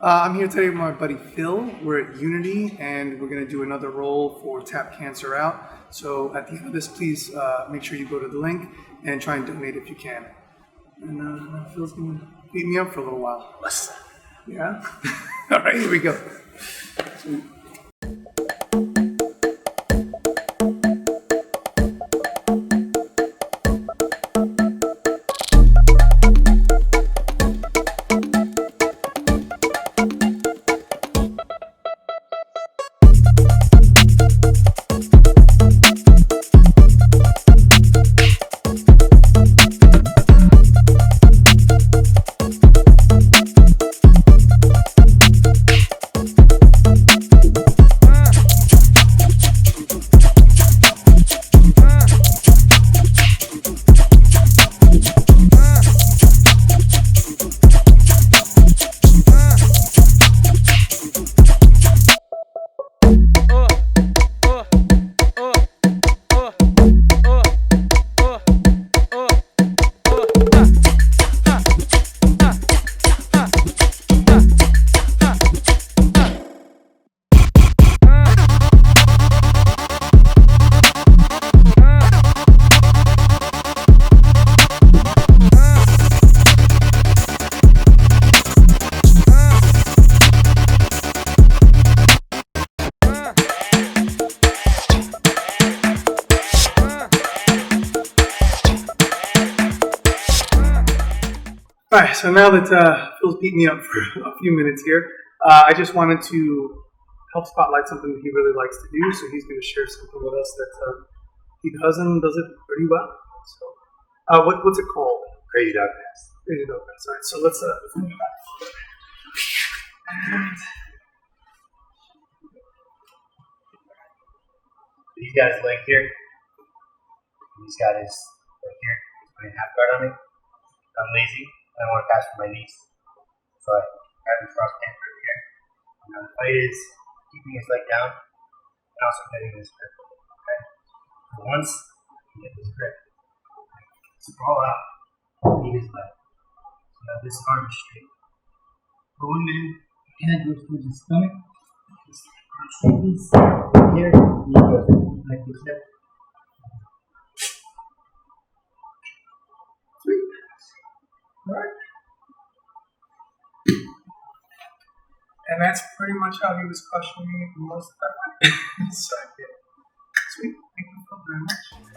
I'm here today with my buddy Phil. We're at Unity, and we're going to do another roll for Tap Cancer Out. So at the end of this, please make sure you go to the link and try and donate if you can. And Phil's going to beat me up for a little while. Yeah? All right, here we go. Sweet. All right, so now that Phil's beat me up for a few minutes here, I just wanted to help spotlight something that he really likes to do. So he's going to share something with us that he does and does it pretty well. So, what's it called? Crazy Dog Pass. Crazy Dog Pass. All right, so let's go back. He's got his leg here. He's got his leg here. He's putting half guard on me. I'm lazy. I don't want to pass for my knees. So I grab his cross pant right here. And now the fight is keeping his leg down and also getting his grip. Okay? So once you get this grip, sprawl out, knee his leg. So now this arm is straight. Going in, hand goes towards his stomach. This arm straightens here, knee goes like this hip. All right. And that's pretty much how he was questioning me most of that night. So, yeah. Sweet. Thank you very much.